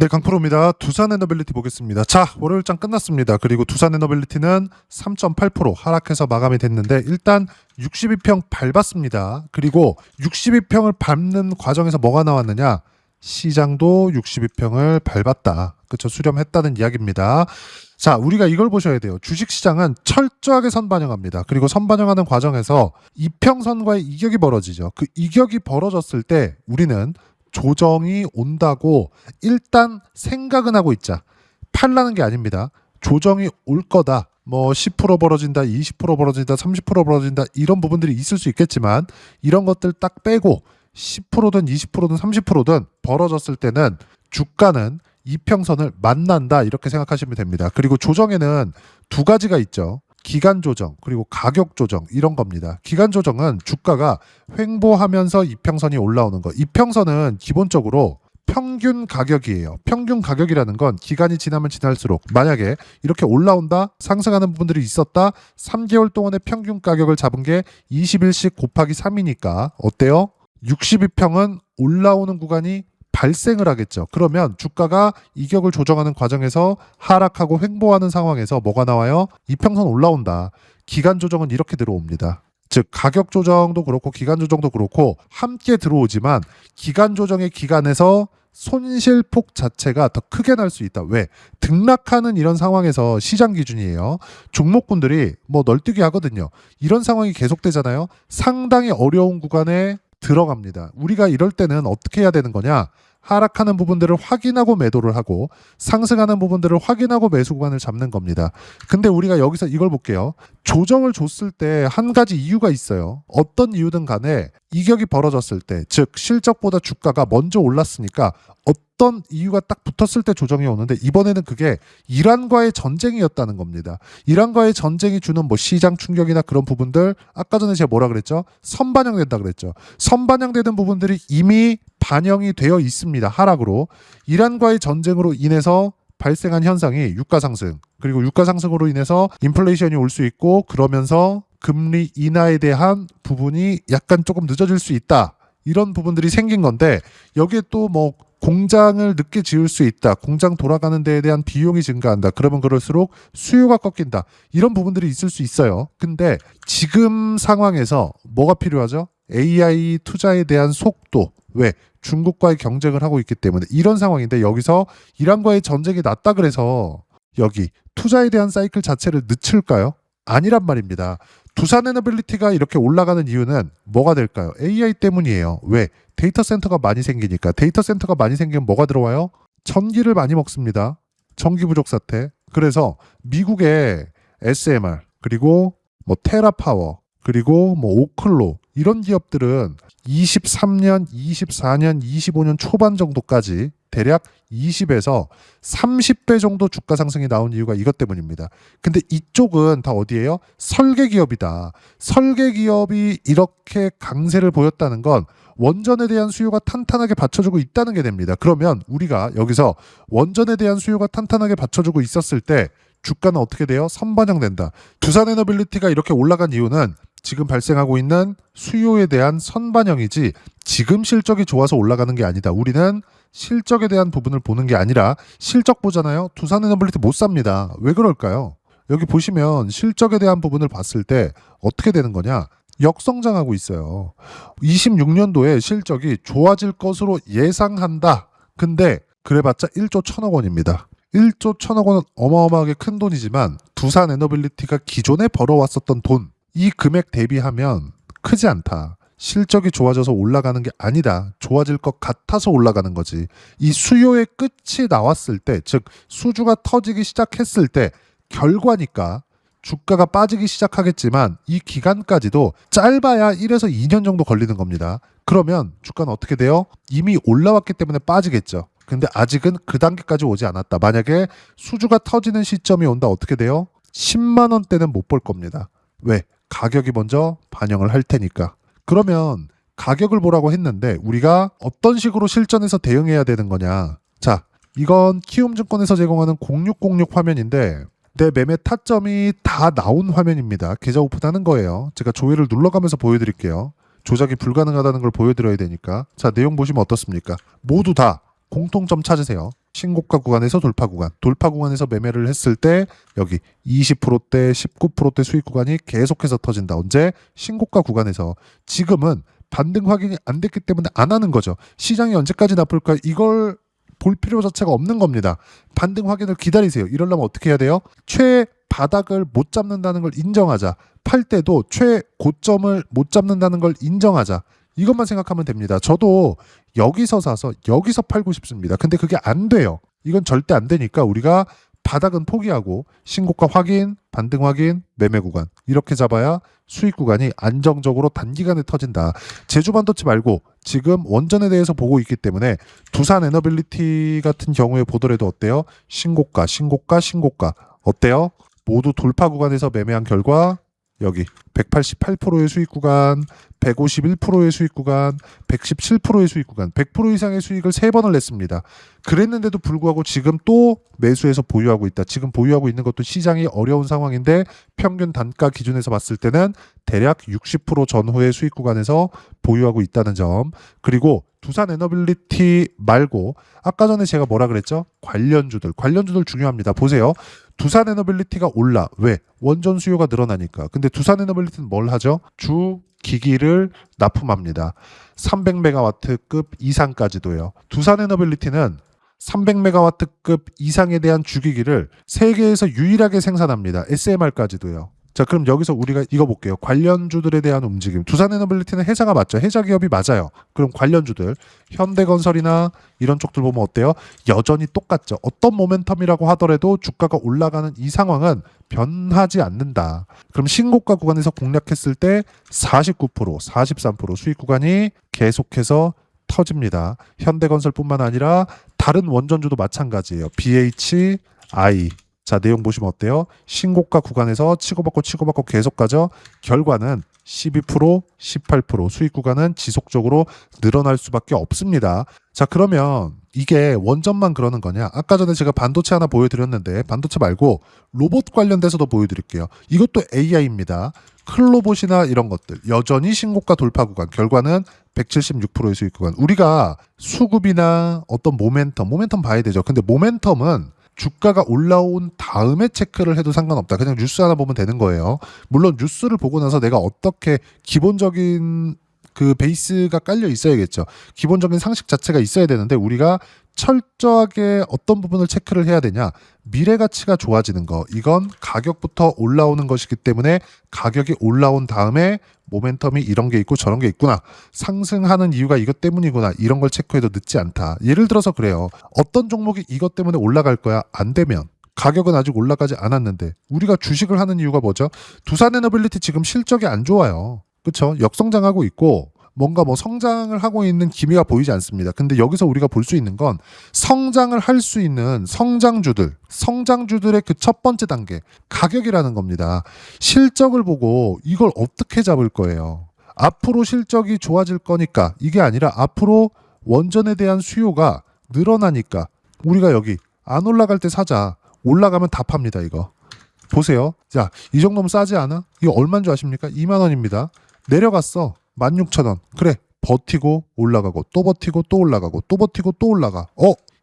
네, 강프로입니다. 두산 에너빌리티 보겠습니다. 자, 월요일장 끝났습니다. 그리고 두산 에너빌리티는 3.8% 하락해서 마감이 됐는데 일단 62평 밟았습니다. 그리고 62평을 밟는 과정에서 뭐가 나왔느냐? 시장도 62평을 밟았다. 그쵸? 수렴했다는 이야기입니다. 자, 우리가 이걸 보셔야 돼요. 주식시장은 철저하게 선반영합니다. 그리고 선반영하는 과정에서 이평선과의 이격이 벌어지죠. 그 이격이 벌어졌을 때 우리는 조정이 온다고 일단 생각은 하고 있자. 팔라는 게 아닙니다. 조정이 올 거다. 뭐 10% 벌어진다, 20% 벌어진다, 30% 벌어진다 이런 부분들이 있을 수 있겠지만 이런 것들 딱 빼고 10%든 20%든 30%든 벌어졌을 때는 주가는 이평선을 만난다 이렇게 생각하시면 됩니다. 그리고 조정에는 두 가지가 있죠. 기간 조정 그리고 가격 조정 이런 겁니다. 기간 조정은 주가가 횡보하면서 이평선이 올라오는 거. 이평선은 기본적으로 평균 가격이에요. 평균 가격이라는 건 기간이 지나면 지날수록 만약에 이렇게 올라온다, 상승하는 부분들이 있었다, 3개월 동안의 평균 가격을 잡은 게 21씩 곱하기 3이니까 어때요? 62평은 올라오는 구간이 발생을 하겠죠. 그러면 주가가 이격을 조정하는 과정에서 하락하고 횡보하는 상황에서 뭐가 나와요? 이평선 올라온다. 기간 조정은 이렇게 들어옵니다. 즉 가격 조정도 그렇고 기간 조정도 그렇고 함께 들어오지만 기간 조정의 기간에서 손실폭 자체가 더 크게 날 수 있다. 왜? 등락하는 이런 상황에서 시장 기준이에요. 종목군들이 뭐 널뛰기 하거든요. 이런 상황이 계속되잖아요. 상당히 어려운 구간에 들어갑니다. 우리가 이럴 때는 어떻게 해야 되는 거냐? 하락하는 부분들을 확인하고 매도를 하고 상승하는 부분들을 확인하고 매수 구간을 잡는 겁니다. 근데 우리가 여기서 이걸 볼게요. 조정을 줬을 때 한 가지 이유가 있어요. 어떤 이유든 간에 이격이 벌어졌을 때, 즉 실적보다 주가가 먼저 올랐으니까 어떤 이유가 딱 붙었을 때 조정이 오는데 이번에는 그게 이란과의 전쟁이었다는 겁니다. 이란과의 전쟁이 주는 뭐 시장 충격이나 그런 부분들 아까 전에 제가 뭐라 그랬죠? 선반영된다 그랬죠. 선반영되는 부분들이 이미 반영이 되어 있습니다. 하락으로. 이란과의 전쟁으로 인해서 발생한 현상이 유가 상승, 그리고 유가 상승으로 인해서 인플레이션이 올 수 있고 그러면서 금리 인하에 대한 부분이 약간 조금 늦어질 수 있다. 이런 부분들이 생긴 건데 여기에 또 뭐 공장을 늦게 지을 수 있다. 공장 돌아가는 데에 대한 비용이 증가한다. 그러면 그럴수록 수요가 꺾인다. 이런 부분들이 있을 수 있어요. 근데 지금 상황에서 뭐가 필요하죠? AI 투자에 대한 속도. 왜? 중국과의 경쟁을 하고 있기 때문에 이런 상황인데 여기서 이란과의 전쟁이 났다 그래서 여기 투자에 대한 사이클 자체를 늦출까요? 아니란 말입니다. 두산 에너빌리티가 이렇게 올라가는 이유는 뭐가 될까요? AI 때문이에요. 왜? 데이터 센터가 많이 생기니까. 데이터 센터가 많이 생기면 뭐가 들어와요? 전기를 많이 먹습니다. 전기 부족 사태. 그래서 미국의 SMR 그리고 뭐 테라파워 그리고 뭐 오클로 이런 기업들은 23년, 24년, 25년 초반 정도까지 대략 20에서 30배 정도 주가 상승이 나온 이유가 이것 때문입니다. 근데 이쪽은 다 어디예요? 설계 기업이다. 설계 기업이 이렇게 강세를 보였다는 건 원전에 대한 수요가 탄탄하게 받쳐주고 있다는 게 됩니다. 그러면 우리가 여기서 원전에 대한 수요가 탄탄하게 받쳐주고 있었을 때 주가는 어떻게 돼요? 선반영된다. 두산 에너빌리티가 이렇게 올라간 이유는 지금 발생하고 있는 수요에 대한 선반영이지 지금 실적이 좋아서 올라가는 게 아니다. 우리는 실적에 대한 부분을 보는 게 아니라 실적 보잖아요. 두산 에너빌리티 못 삽니다. 왜 그럴까요? 여기 보시면 실적에 대한 부분을 봤을 때 어떻게 되는 거냐? 역성장하고 있어요. 26년도에 실적이 좋아질 것으로 예상한다. 근데 그래봤자 1조 1천억 원입니다. 1조 1천억 원은 어마어마하게 큰 돈이지만 두산 에너빌리티가 기존에 벌어왔었던 돈 이 금액 대비하면 크지 않다. 실적이 좋아져서 올라가는 게 아니다. 좋아질 것 같아서 올라가는 거지. 이 수요의 끝이 나왔을 때, 즉 수주가 터지기 시작했을 때 결과니까 주가가 빠지기 시작하겠지만 이 기간까지도 짧아야 1에서 2년 정도 걸리는 겁니다. 그러면 주가는 어떻게 돼요? 이미 올라왔기 때문에 빠지겠죠. 근데 아직은 그 단계까지 오지 않았다. 만약에 수주가 터지는 시점이 온다 어떻게 돼요? 10만 원대는 못 볼 겁니다. 왜? 가격이 먼저 반영을 할 테니까. 그러면 가격을 보라고 했는데 우리가 어떤 식으로 실전에서 대응해야 되는 거냐. 자, 이건 키움증권에서 제공하는 0606 화면인데 내 매매 타점이 다 나온 화면입니다. 계좌 오픈하는 거예요. 제가 조회를 눌러가면서 보여드릴게요. 조작이 불가능하다는 걸 보여드려야 되니까. 자, 내용 보시면 어떻습니까? 모두 다 공통점 찾으세요. 신고가 구간에서 돌파 구간, 돌파 구간에서 매매를 했을 때 여기 20%대, 19%대 수익 구간이 계속해서 터진다. 언제? 신고가 구간에서. 지금은 반등 확인이 안 됐기 때문에 안 하는 거죠. 시장이 언제까지 나쁠까? 이걸 볼 필요 자체가 없는 겁니다. 반등 확인을 기다리세요. 이러려면 어떻게 해야 돼요? 최바닥을 못 잡는다는 걸 인정하자. 팔 때도 최고점을 못 잡는다는 걸 인정하자. 이것만 생각하면 됩니다. 저도 여기서 사서 여기서 팔고 싶습니다. 근데 그게 안 돼요. 이건 절대 안 되니까 우리가 바닥은 포기하고 신고가 확인, 반등 확인, 매매 구간 이렇게 잡아야 수익 구간이 안정적으로 단기간에 터진다. 제주반도체 말고 지금 원전에 대해서 보고 있기 때문에 두산에너빌리티 같은 경우에 보더라도 어때요? 신고가, 신고가, 신고가 어때요? 모두 돌파 구간에서 매매한 결과 여기 188%의 수익 구간, 151%의 수익 구간, 117%의 수익 구간, 100% 이상의 수익을 3번을 냈습니다. 그랬는데도 불구하고 지금 또 매수해서 보유하고 있다. 지금 보유하고 있는 것도 시장이 어려운 상황인데 평균 단가 기준에서 봤을 때는 대략 60% 전후의 수익 구간에서 보유하고 있다는 점. 그리고 두산에너빌리티 말고 아까 전에 제가 뭐라 그랬죠? 관련주들 중요합니다. 보세요. 두산에너빌리티가 올라. 왜? 원전 수요가 늘어나니까. 근데 두산에너빌리티는 뭘 하죠? 주 기기를 납품합니다. 300메가와트급 이상까지도요. 두산에너빌리티는 300메가와트급 이상에 대한 주기기를 세계에서 유일하게 생산합니다. SMR까지도요. 자, 그럼 여기서 우리가 이거 볼게요. 관련주들에 대한 움직임. 두산에너빌리티는 회사가 맞죠. 회사 기업이 맞아요. 그럼 관련주들 현대건설이나 이런 쪽들 보면 어때요? 여전히 똑같죠. 어떤 모멘텀이라고 하더라도 주가가 올라가는 이 상황은 변하지 않는다. 그럼 신고가 구간에서 공략했을 때 49%, 43% 수익 구간이 계속해서 터집니다. 현대건설뿐만 아니라 다른 원전주도 마찬가지예요. BHI. 자, 내용 보시면 어때요? 신고가 구간에서 치고받고 계속 가죠. 결과는 12%, 18% 수익 구간은 지속적으로 늘어날 수밖에 없습니다. 자, 그러면 이게 원전만 그러는 거냐? 아까 전에 제가 반도체 하나 보여드렸는데 반도체 말고 로봇 관련돼서도 보여드릴게요. 이것도 AI입니다. 클로봇이나 이런 것들 여전히 신고가 돌파 구간 결과는 176%의 수익 구간. 우리가 수급이나 어떤 모멘텀 봐야 되죠. 근데 모멘텀은 주가가 올라온 다음에 체크를 해도 상관없다. 그냥 뉴스 하나 보면 되는 거예요. 물론 뉴스를 보고 나서 내가 어떻게 기본적인 그 베이스가 깔려 있어야겠죠. 기본적인 상식 자체가 있어야 되는데 우리가 철저하게 어떤 부분을 체크를 해야 되냐. 미래 가치가 좋아지는 거. 이건 가격부터 올라오는 것이기 때문에 가격이 올라온 다음에 모멘텀이 이런 게 있고 저런 게 있구나. 상승하는 이유가 이것 때문이구나. 이런 걸 체크해도 늦지 않다. 예를 들어서 그래요. 어떤 종목이 이것 때문에 올라갈 거야. 안 되면. 가격은 아직 올라가지 않았는데 우리가 주식을 하는 이유가 뭐죠? 두산에너빌리티 지금 실적이 안 좋아요. 그렇죠? 역성장하고 있고 뭔가 뭐 성장을 하고 있는 기미가 보이지 않습니다. 근데 여기서 우리가 볼 수 있는 건 성장을 할 수 있는 성장주들의 그 첫 번째 단계 가격이라는 겁니다. 실적을 보고 이걸 어떻게 잡을 거예요? 앞으로 실적이 좋아질 거니까 이게 아니라 앞으로 원전에 대한 수요가 늘어나니까 우리가 여기 안 올라갈 때 사자. 올라가면 다 팝니다. 이거 보세요. 자, 이 정도면 싸지 않아? 이거 얼마인 줄 아십니까? 2만 원입니다. 내려갔어. 16,000원. 그래. 버티고 올라가고 또 버티고 또 올라가고 또 버티고 또 올라가.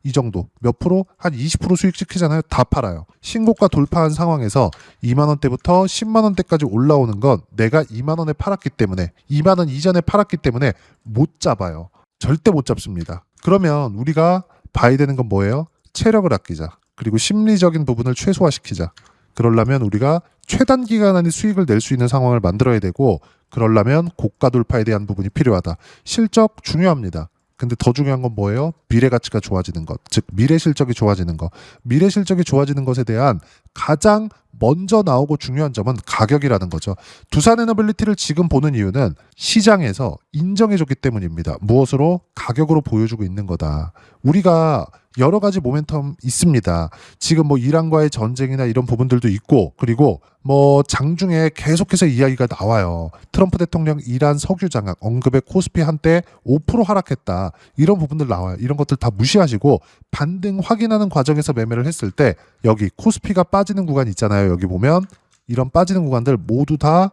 이 정도. 몇 프로? 한 20% 수익 시키잖아요. 다 팔아요. 신고가 돌파한 상황에서 2만 원대부터 10만 원대까지 올라오는 건 내가 2만 원에 팔았기 때문에 2만 원 이전에 팔았기 때문에 못 잡아요. 절대 못 잡습니다. 그러면 우리가 봐야 되는 건 뭐예요? 체력을 아끼자. 그리고 심리적인 부분을 최소화시키자. 그러려면 우리가 최단 기간 안에 수익을 낼 수 있는 상황을 만들어야 되고 그러려면 고가 돌파에 대한 부분이 필요하다. 실적 중요합니다. 근데 더 중요한 건 뭐예요? 미래 가치가 좋아지는 것. 즉 미래 실적이 좋아지는 것. 미래 실적이 좋아지는 것에 대한 가장 먼저 나오고 중요한 점은 가격이라는 거죠. 두산에너빌리티를 지금 보는 이유는 시장에서 인정해줬기 때문입니다. 무엇으로? 가격으로 보여주고 있는 거다. 우리가 여러 가지 모멘텀 있습니다. 지금 뭐 이란과의 전쟁이나 이런 부분들도 있고 그리고 뭐 장중에 계속해서 이야기가 나와요. 트럼프 대통령 이란 석유 장악 언급에 코스피 한때 5% 하락했다. 이런 부분들 나와요. 이런 것들 다 무시하시고 반등 확인하는 과정에서 매매를 했을 때 여기 코스피가 빠지는 구간 있잖아요. 여기 보면 이런 빠지는 구간들 모두 다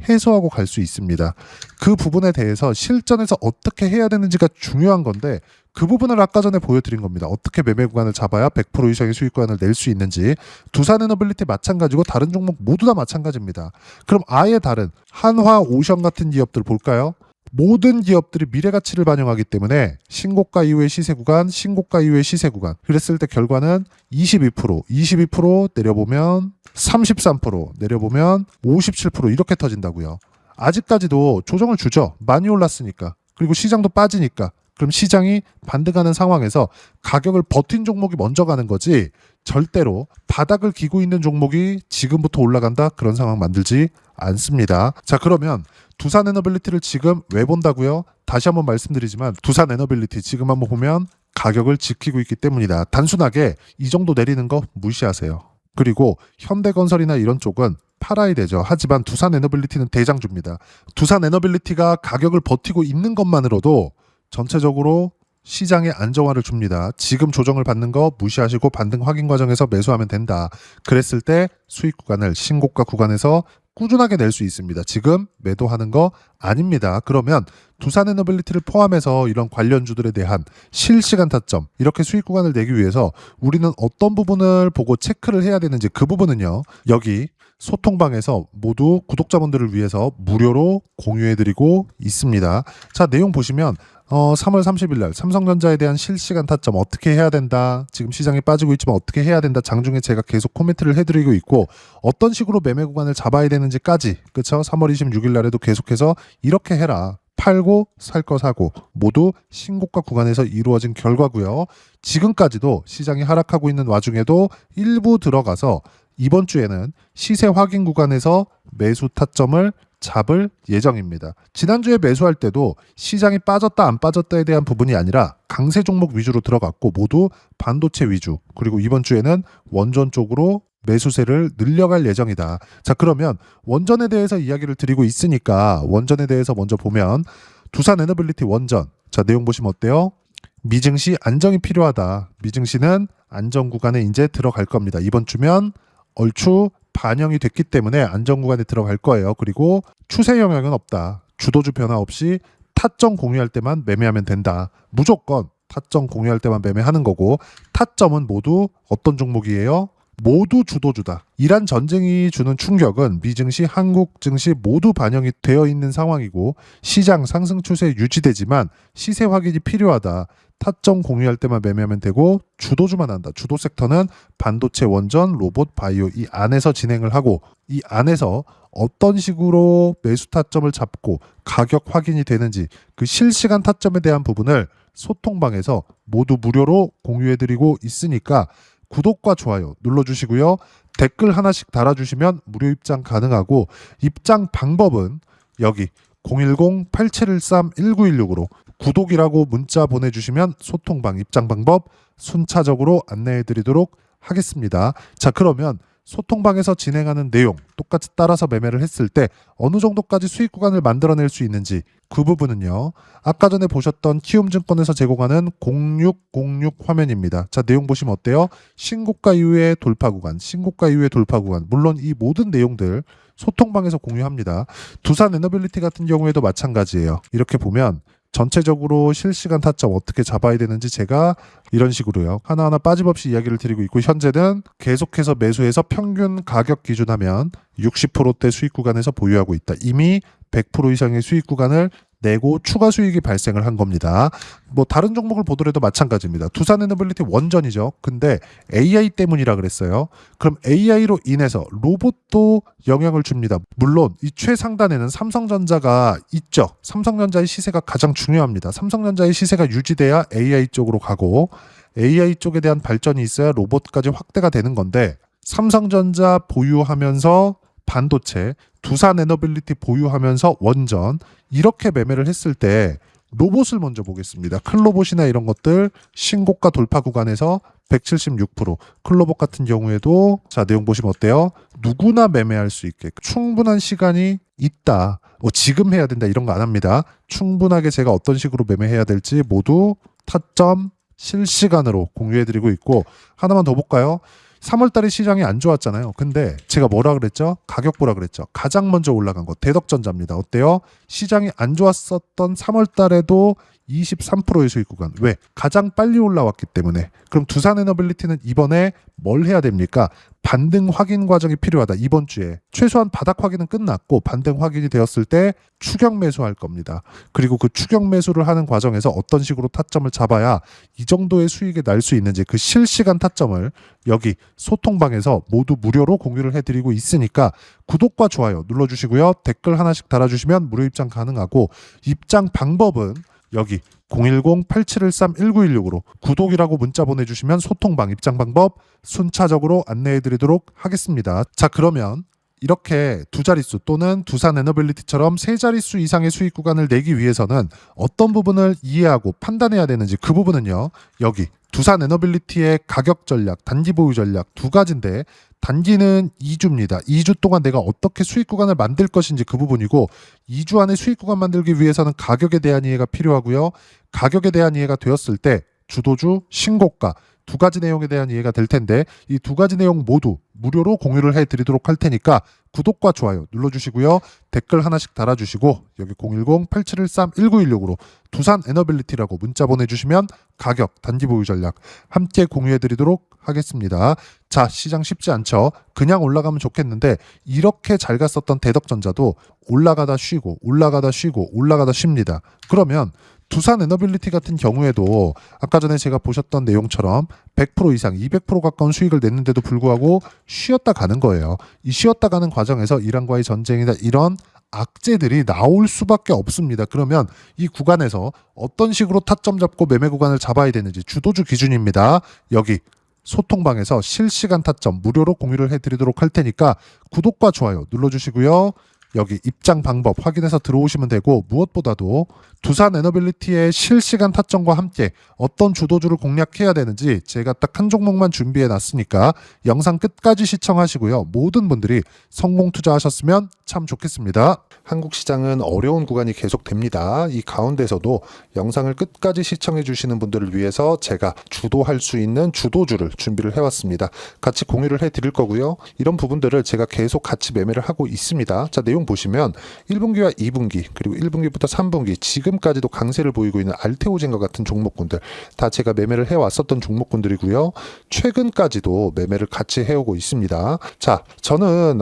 해소하고 갈 수 있습니다. 그 부분에 대해서 실전에서 어떻게 해야 되는지가 중요한 건데 그 부분을 아까 전에 보여드린 겁니다. 어떻게 매매 구간을 잡아야 100% 이상의 수익 구간을 낼 수 있는지. 두산에너빌리티 마찬가지고 다른 종목 모두 다 마찬가지입니다. 그럼 아예 다른 한화, 오션 같은 기업들 볼까요? 모든 기업들이 미래 가치를 반영하기 때문에 신고가 이후의 시세 구간, 신고가 이후의 시세 구간. 그랬을 때 결과는 22% 내려보면 33%, 내려보면 57% 이렇게 터진다고요. 아직까지도 조정을 주죠. 많이 올랐으니까. 그리고 시장도 빠지니까. 그럼 시장이 반등하는 상황에서 가격을 버틴 종목이 먼저 가는 거지, 절대로 바닥을 기고 있는 종목이 지금부터 올라간다, 그런 상황 만들지 않습니다. 자, 그러면 두산에너빌리티를 지금 왜 본다고요? 다시 한번 말씀드리지만 두산에너빌리티 지금 한번 보면 가격을 지키고 있기 때문이다. 단순하게 이 정도 내리는 거 무시하세요. 그리고 현대건설이나 이런 쪽은 팔아야 되죠. 하지만 두산에너빌리티는 대장주입니다. 두산에너빌리티가 가격을 버티고 있는 것만으로도 전체적으로 시장에 안정화를 줍니다. 지금 조정을 받는 거 무시하시고 반등 확인 과정에서 매수하면 된다. 그랬을 때 수익 구간을 신고가 구간에서 꾸준하게 낼 수 있습니다. 지금 매도하는 거 아닙니다. 그러면 두산에너빌리티를 포함해서 이런 관련주들에 대한 실시간 타점, 이렇게 수익 구간을 내기 위해서 우리는 어떤 부분을 보고 체크를 해야 되는지, 그 부분은요, 여기 소통방에서 모두 구독자분들을 위해서 무료로 공유해드리고 있습니다. 자, 내용 보시면 3월 30일 날 삼성전자에 대한 실시간 타점 어떻게 해야 된다, 지금 시장이 빠지고 있지만 어떻게 해야 된다, 장중에 제가 계속 코멘트를 해드리고 있고, 어떤 식으로 매매 구간을 잡아야 되는지까지, 그쵸? 3월 26일 날에도 계속해서 이렇게 해라, 팔고 살 거 사고, 모두 신고가 구간에서 이루어진 결과고요. 지금까지도 시장이 하락하고 있는 와중에도 일부 들어가서 이번 주에는 시세 확인 구간에서 매수 타점을 잡을 예정입니다. 지난주에 매수할 때도 시장이 빠졌다 안 빠졌다에 대한 부분이 아니라 강세 종목 위주로 들어갔고 모두 반도체 위주, 그리고 이번 주에는 원전 쪽으로 매수세를 늘려갈 예정이다. 자, 그러면 원전에 대해서 이야기를 드리고 있으니까 원전에 대해서 먼저 보면 두산에너빌리티 원전, 자, 내용 보시면 어때요? 미증시 안정이 필요하다. 미증시는 안정 구간에 이제 들어갈 겁니다. 이번 주면 얼추 반영이 됐기 때문에 안정 구간에 들어갈 거예요. 그리고 추세 영향은 없다. 주도주 변화 없이 타점 공유할 때만 매매하면 된다. 무조건 타점 공유할 때만 매매하는 거고, 타점은 모두 어떤 종목이에요? 모두 주도주다. 이란 전쟁이 주는 충격은 미증시, 한국 증시 모두 반영이 되어 있는 상황이고, 시장 상승 추세 유지되지만 시세 확인이 필요하다. 타점 공유할 때만 매매하면 되고 주도주만 한다. 주도 섹터는 반도체, 원전, 로봇, 바이오, 이 안에서 진행을 하고, 이 안에서 어떤 식으로 매수 타점을 잡고 가격 확인이 되는지 그 실시간 타점에 대한 부분을 소통방에서 모두 무료로 공유해드리고 있으니까 구독과 좋아요 눌러주시고요. 댓글 하나씩 달아주시면 무료 입장 가능하고, 입장 방법은 여기 010-8713-1916으로 구독이라고 문자 보내주시면 소통방 입장 방법 순차적으로 안내해드리도록 하겠습니다. 자, 그러면 소통방에서 진행하는 내용 똑같이 따라서 매매를 했을 때 어느 정도까지 수익 구간을 만들어낼 수 있는지, 그 부분은요, 아까 전에 보셨던 키움증권에서 제공하는 0606 화면입니다. 자, 내용 보시면 어때요? 신고가 이후의 돌파 구간, 신고가 이후의 돌파 구간, 물론 이 모든 내용들 소통방에서 공유합니다. 두산에너빌리티 같은 경우에도 마찬가지예요. 이렇게 보면 전체적으로 실시간 타점 어떻게 잡아야 되는지 제가 이런 식으로요, 하나하나 빠짐없이 이야기를 드리고 있고, 현재는 계속해서 매수해서 평균 가격 기준하면 60%대 수익 구간에서 보유하고 있다. 이미 100% 이상의 수익 구간을 내고 추가 수익이 발생을 한 겁니다. 뭐 다른 종목을 보더라도 마찬가지입니다. 두산에너빌리티 원전이죠. 근데 AI 때문이라 그랬어요. 그럼 AI로 인해서 로봇도 영향을 줍니다. 물론 이 최상단에는 삼성전자가 있죠. 삼성전자의 시세가 가장 중요합니다. 삼성전자의 시세가 유지돼야 AI 쪽으로 가고, AI 쪽에 대한 발전이 있어야 로봇까지 확대가 되는 건데, 삼성전자 보유하면서 반도체, 두산에너빌리티 보유하면서 원전, 이렇게 매매를 했을 때 로봇을 먼저 보겠습니다. 클로봇이나 이런 것들 신고가 돌파 구간에서 176%, 클로봇 같은 경우에도 자, 내용 보시면 어때요? 누구나 매매할 수 있게 충분한 시간이 있다. 지금 해야 된다 이런 거 안 합니다. 충분하게 제가 어떤 식으로 매매해야 될지 모두 타점 실시간으로 공유해드리고 있고, 하나만 더 볼까요? 3월달에 시장이 안 좋았잖아요. 근데 제가 뭐라 그랬죠? 가격 보라 그랬죠. 가장 먼저 올라간 거 대덕전자입니다. 어때요? 시장이 안 좋았었던 3월달에도 23%의 수익 구간. 왜? 가장 빨리 올라왔기 때문에. 그럼 두산에너빌리티는 이번에 뭘 해야 됩니까? 반등 확인 과정이 필요하다. 이번 주에 최소한 바닥 확인은 끝났고 반등 확인이 되었을 때 추격 매수할 겁니다. 그리고 그 추격 매수를 하는 과정에서 어떤 식으로 타점을 잡아야 이 정도의 수익이 날 수 있는지 그 실시간 타점을 여기 소통방에서 모두 무료로 공유를 해드리고 있으니까 구독과 좋아요 눌러주시고요. 댓글 하나씩 달아주시면 무료 입장 가능하고, 입장 방법은 여기 010-8713-1916으로 구독이라고 문자 보내주시면 소통방 입장 방법 순차적으로 안내해드리도록 하겠습니다. 자, 그러면 이렇게 두 자릿수 또는 두산에너빌리티처럼 세 자릿수 이상의 수익 구간을 내기 위해서는 어떤 부분을 이해하고 판단해야 되는지, 그 부분은요, 여기 두산에너빌리티의 가격 전략, 단기 보유 전략 두 가지인데, 단기는 2주입니다. 2주 동안 내가 어떻게 수익 구간을 만들 것인지 그 부분이고, 2주 안에 수익 구간 만들기 위해서는 가격에 대한 이해가 필요하고요. 가격에 대한 이해가 되었을 때 주도주, 신고가 두 가지 내용에 대한 이해가 될 텐데, 이 두 가지 내용 모두 무료로 공유를 해드리도록 할 테니까 구독과 좋아요 눌러주시고요. 댓글 하나씩 달아주시고 여기 010-8713-1916으로 두산에너빌리티라고 문자 보내주시면 가격, 단기 보유 전략 함께 공유해드리도록 하겠습니다. 자, 시장 쉽지 않죠? 그냥 올라가면 좋겠는데 이렇게 잘 갔었던 대덕전자도 올라가다 쉬고 올라가다 쉬고 올라가다 쉽니다. 그러면 두산에너빌리티 같은 경우에도 아까 전에 제가 보셨던 내용처럼 100% 이상 200% 가까운 수익을 냈는데도 불구하고 쉬었다 가는 거예요. 이 쉬었다 가는 과정에서 이란과의 전쟁이나 이런 악재들이 나올 수밖에 없습니다. 그러면 이 구간에서 어떤 식으로 타점 잡고 매매 구간을 잡아야 되는지 주도주 기준입니다. 여기 소통방에서 실시간 타점 무료로 공유를 해드리도록 할 테니까 구독과 좋아요 눌러주시고요. 여기 입장 방법 확인해서 들어오시면 되고, 무엇보다도 두산에너빌리티의 실시간 타점과 함께 어떤 주도주를 공략해야 되는지 제가 딱 한 종목만 준비해 놨으니까 영상 끝까지 시청하시고요. 모든 분들이 성공 투자하셨으면 참 좋겠습니다. 한국 시장은 어려운 구간이 계속됩니다. 이 가운데서도 영상을 끝까지 시청해 주시는 분들을 위해서 제가 주도할 수 있는 주도주를 준비를 해왔습니다. 같이 공유를 해드릴 거고요. 이런 부분들을 제가 계속 같이 매매를 하고 있습니다. 자, 내용 보시면 1분기와 2분기 그리고 1분기부터 3분기 지금까지도 강세를 보이고 있는 알테오젠과 같은 종목군들 다 제가 매매를 해왔었던 종목군들이고요. 최근까지도 매매를 같이 해오고 있습니다. 자, 저는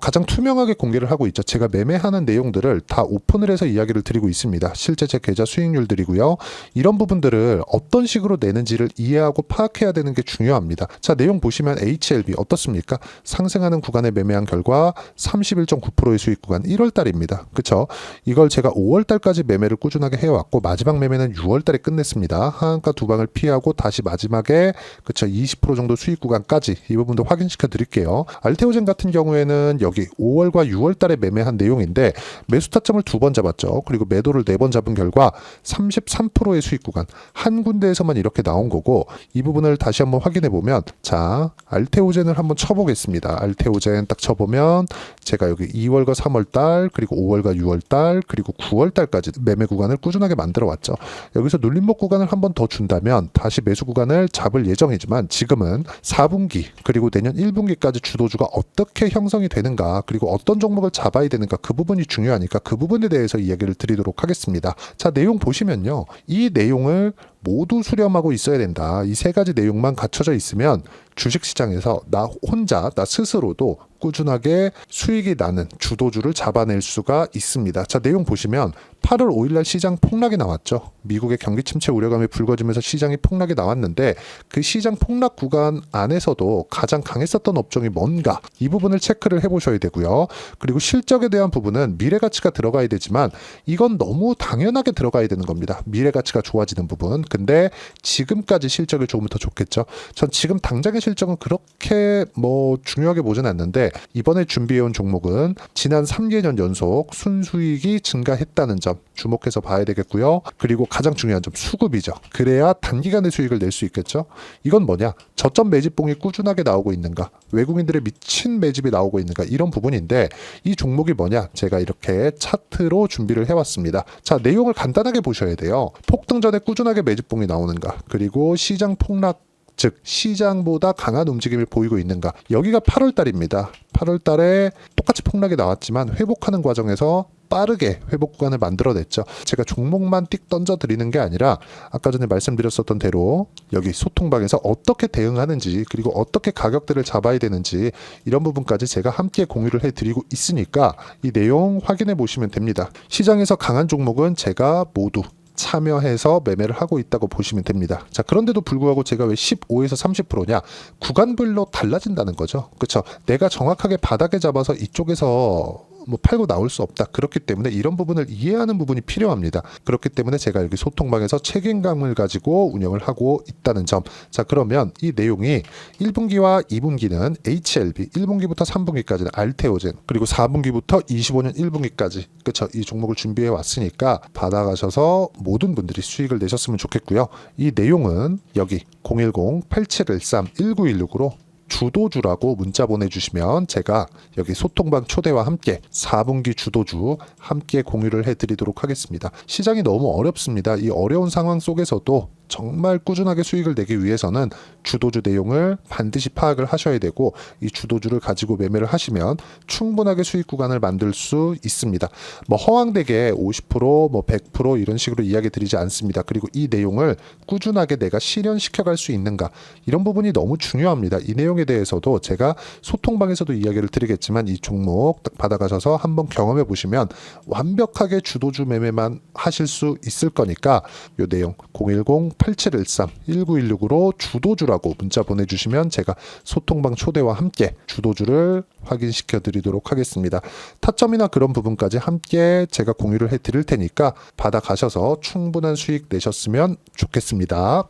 가장 투명하게 공개를 하고 있죠. 제가 매매하는 내용들을 다 오픈을 해서 이야기를 드리고 있습니다. 실제 제 계좌 수익률들이고요. 이런 부분들을 어떤 식으로 내는지를 이해하고 파악해야 되는 게 중요합니다. 자, 내용 보시면 HLB 어떻습니까? 상승하는 구간에 매매한 결과 31.9%의 수익 구간 1월달입니다. 그쵸? 이걸 제가 5월달까지 매매를 꾸준하게 해왔고 마지막 매매는 6월달에 끝냈습니다. 하한가 두 방을 피하고 다시 마지막에 그쵸 20% 정도 수익 구간까지 이 부분도 확인시켜 드릴게요. 알테오젠 같은 경우에는 여기 5월과 6월달에 매매한 내용인데 매수 타점을 2번 잡았죠. 그리고 매도를 4번 잡은 결과 33%의 수익 구간 한 군데에서만 이렇게 나온 거고, 이 부분을 다시 한번 확인해 보면, 자, 알테오젠을 한번 쳐보겠습니다. 알테오젠 딱 쳐보면 제가 여기 2월과 3월달 그리고 5월과 6월달 그리고 9월달까지 매매 구간을 꾸준하게 만들어 왔죠. 여기서 눌림목 구간을 한번 더 준다면 다시 매수 구간을 잡을 예정이지만, 지금은 4분기 그리고 내년 1분기까지 주도주가 어떻게 형성이 되는가 그리고 어떤 종목을 잡아야 되는가 그 부분이 중요하니까 그 부분에 대해서 이야기를 드리도록 하겠습니다. 자, 내용 보시면요. 이 내용을 모두 수렴하고 있어야 된다. 이 세 가지 내용만 갖춰져 있으면 주식시장에서 나 혼자, 나 스스로도 꾸준하게 수익이 나는 주도주를 잡아낼 수가 있습니다. 자, 내용 보시면 8월 5일날 시장 폭락이 나왔죠. 미국의 경기 침체 우려감이 불거지면서 시장이 폭락이 나왔는데, 그 시장 폭락 구간 안에서도 가장 강했었던 업종이 뭔가 이 부분을 체크를 해보셔야 되고요. 그리고 실적에 대한 부분은 미래가치가 들어가야 되지만 이건 너무 당연하게 들어가야 되는 겁니다. 미래가치가 좋아지는 부분. 근데 지금까지 실적이 조금 더 좋겠죠. 전 지금 당장의 실적은 그렇게 중요하게 보진 않는데, 이번에 준비해온 종목은 지난 3개년 연속 순수익이 증가했다는 점 주목해서 봐야 되겠고요. 그리고 가장 중요한 점 수급이죠. 그래야 단기간에 수익을 낼 수 있겠죠. 이건 뭐냐? 저점 매집봉이 꾸준하게 나오고 있는가? 외국인들의 미친 매집이 나오고 있는가? 이런 부분인데, 이 종목이 뭐냐? 제가 이렇게 차트로 준비를 해왔습니다. 자, 내용을 간단하게 보셔야 돼요. 폭등 전에 꾸준하게 매집봉이 나오는가? 그리고 시장 폭락, 즉 시장보다 강한 움직임을 보이고 있는가. 여기가 8월 달입니다. 8월 달에 똑같이 폭락이 나왔지만 회복하는 과정에서 빠르게 회복 구간을 만들어냈죠. 제가 종목만 띡 던져 드리는 게 아니라 아까 전에 말씀드렸었던 대로 여기 소통방에서 어떻게 대응하는지, 그리고 어떻게 가격대를 잡아야 되는지 이런 부분까지 제가 함께 공유를 해드리고 있으니까 이 내용 확인해 보시면 됩니다. 시장에서 강한 종목은 제가 모두 참여해서 매매를 하고 있다고 보시면 됩니다. 자, 그런데도 불구하고 제가 왜 15에서 30%냐? 구간별로 달라진다는 거죠. 그렇죠? 내가 정확하게 바닥에 잡아서 이쪽에서 뭐 팔고 나올 수 없다. 그렇기 때문에 이런 부분을 이해하는 부분이 필요합니다. 그렇기 때문에 제가 여기 소통방에서 책임감을 가지고 운영을 하고 있다는 점. 자, 그러면 이 내용이 1분기와 2분기는 HLB, 1분기부터 3분기까지는 알테오젠, 그리고 4분기부터 25년 1분기까지, 그렇죠? 이 종목을 준비해 왔으니까 받아가셔서 모든 분들이 수익을 내셨으면 좋겠고요. 이 내용은 여기 010-8713-1916으로 주도주라고 문자 보내주시면 제가 여기 소통방 초대와 함께 4분기 주도주 함께 공유를 해드리도록 하겠습니다. 시장이 너무 어렵습니다. 이 어려운 상황 속에서도 정말 꾸준하게 수익을 내기 위해서는 주도주 내용을 반드시 파악을 하셔야 되고, 이 주도주를 가지고 매매를 하시면 충분하게 수익 구간을 만들 수 있습니다. 뭐 허황되게 50%, 뭐 100% 이런 식으로 이야기 드리지 않습니다. 그리고 이 내용을 꾸준하게 내가 실현시켜 갈 수 있는가, 이런 부분이 너무 중요합니다. 이 내용에 대해서도 제가 소통방에서도 이야기를 드리겠지만 이 종목 딱 받아가셔서 한번 경험해 보시면 완벽하게 주도주 매매만 하실 수 있을 거니까 이 내용 010-8713-1916으로 주도주라고 문자 보내주시면 제가 소통방 초대와 함께 주도주를 확인시켜 드리도록 하겠습니다. 타점이나 그런 부분까지 함께 제가 공유를 해 드릴 테니까 받아가셔서 충분한 수익 내셨으면 좋겠습니다.